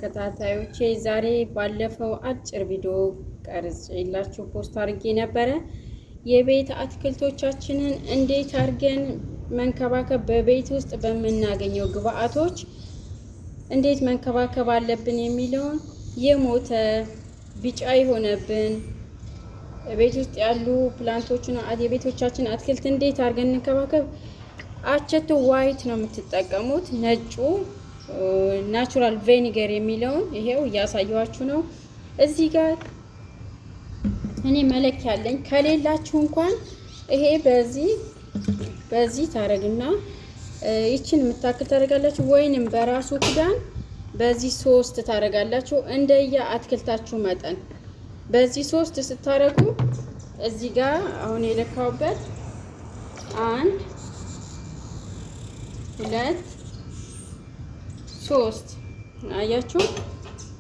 ተከታታዮቼ ዛሬ ባለፈው አጭር ቪዲዮ ቀርጬላችሁ ፖስት አድርጌ ነበረ። የቤት አትክልቶቻችንን እንዴት አድርገን መንከባከብ በቤት ውስጥ በምናገኘው ግብአቶች እንዴት መንከባከብ አለብን የሚለውን የሞተ ቢጫ የሆነብን ቤት ውስጥ ያሉ ፕላንቶችን የቤቶቻችን አትክልት እንዴት አድርገን እንከባከብ። አቸቶ ዋይት ነው የምትጠቀሙት። ነጩ ናቹራል ቬኒገር የሚለውን ይሄው እያሳየኋችሁ ነው። እዚህ ጋር እኔ መለኪያ አለኝ። ከሌላችሁ እንኳን ይሄ በዚህ ታረግና ይችን የምታክል ታረጋላችሁ፣ ወይንም በራሱ ክዳን በዚህ 3 ታረጋላችሁ። እንደየ አትክልታችሁ መጠን በዚህ 3 ስታረጉ እዚህ ጋር አሁን የለካውበት 1 2 3 አያችሁ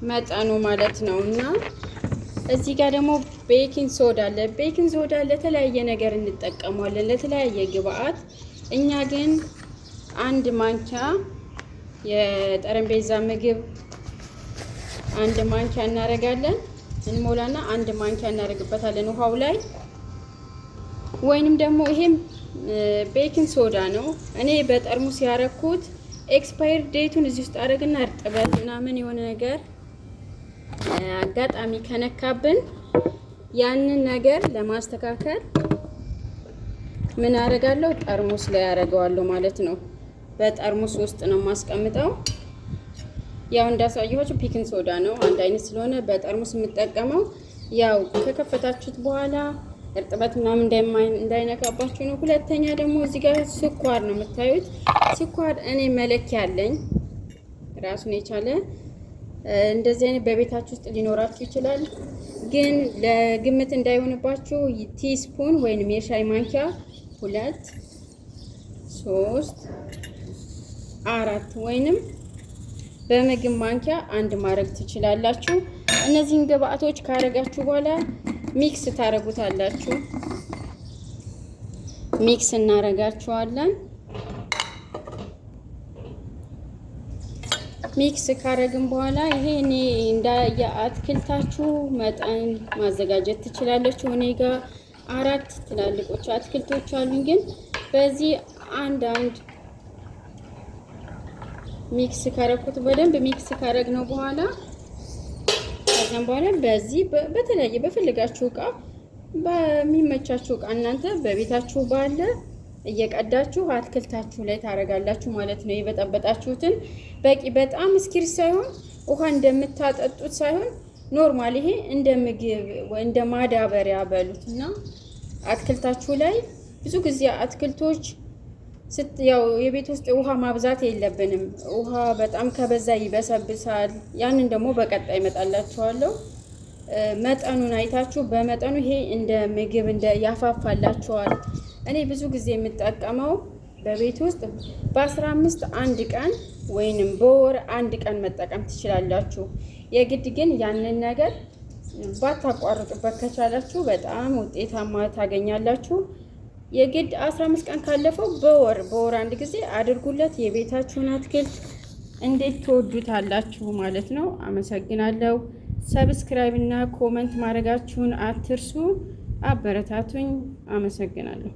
መጠኑ ማለት ነው። እና እዚህ ጋር ደግሞ ቤኪንግ ሶዳ አለ። ቤኪንግ ሶዳ ለተለያየ ነገር እንጠቀመዋለን፣ ለተለያየ ግብአት። እኛ ግን 1 ማንኪያ የጠረጴዛ ምግብ 1 ማንኪያ እናደርጋለን። እንሞላና 1 ማንኪያ እናደርግበታለን ውሃው ላይ። ወይንም ደግሞ ይሄም ቤኪንግ ሶዳ ነው። እኔ በጠርሙስ ያረኩት ኤክስፓየር ዴቱን እዚህ ውስጥ አደረግና እርጥበት ምናምን የሆነ ነገር አጋጣሚ ከነካብን ያንን ነገር ለማስተካከል ምን አደርጋለሁ? ጠርሙስ ላይ ያደርገዋለሁ ማለት ነው። በጠርሙስ ውስጥ ነው የማስቀምጠው። ያው እንዳሳየኋችሁ ቤኪንግ ሶዳ ነው፣ አንድ አይነት ስለሆነ በጠርሙስ የምጠቀመው። ያው ከከፈታችሁት በኋላ እርጥበት ምናምን እንዳይነካባችሁ ነው። ሁለተኛ ደግሞ እዚህ ጋር ስኳር ነው የምታዩት። ስኳር እኔ መለኪያ አለኝ ራሱን የቻለ። እንደዚህ አይነት በቤታችሁ ውስጥ ሊኖራችሁ ይችላል፣ ግን ለግምት እንዳይሆንባችሁ ቲስፑን ወይንም የሻይ ማንኪያ 2 3 4 ወይንም በምግብ ማንኪያ 1 ማድረግ ትችላላችሁ። እነዚህን ግብአቶች ካረጋችሁ በኋላ ሚክስ ታረጉታላችሁ። ሚክስ እናረጋቸዋለን። ሚክስ ካረግን በኋላ ይሄ እኔ እንዳየ አትክልታችሁ መጠን ማዘጋጀት ትችላላችሁ። እኔ ጋር 4 ትላልቆች አትክልቶች አሉኝ፣ ግን በዚህ አንድ ሚክስ ካረኩት በደንብ ሚክስ ካረግነው በኋላ ከዛም በኋላ በዚህ በተለያየ በፈልጋችሁ እቃ በሚመቻችሁ እቃ እናንተ በቤታችሁ ባለ እየቀዳችሁ አትክልታችሁ ላይ ታረጋላችሁ ማለት ነው። የበጠበጣችሁትን በቂ በጣም እስኪር ሳይሆን ውሃ እንደምታጠጡት ሳይሆን ኖርማል ይሄ እንደ ምግብ ወይ እንደ ማዳበሪያ በሉትና አትክልታችሁ ላይ ብዙ ጊዜ አትክልቶች ያው የቤት ውስጥ ውሃ ማብዛት የለብንም። ውሃ በጣም ከበዛ ይበሰብሳል። ያንን ደግሞ በቀጣይ እመጣላችኋለሁ። መጠኑን አይታችሁ በመጠኑ ይሄ እንደ ምግብ እንደ ያፋፋላችኋል። እኔ ብዙ ጊዜ የምጠቀመው በቤት ውስጥ በ15 1 ቀን ወይንም በወር 1 ቀን መጠቀም ትችላላችሁ። የግድ ግን ያንን ነገር ባታቋርጡበት ከቻላችሁ በጣም ውጤታማ ታገኛላችሁ። የግድ 15 ቀን ካለፈው በወር 1 ጊዜ አድርጉለት። የቤታችሁን አትክልት እንዴት ትወዱታላችሁ ማለት ነው። አመሰግናለሁ። ሰብስክራይብ እና ኮመንት ማድረጋችሁን አትርሱ። አበረታቱኝ። አመሰግናለሁ።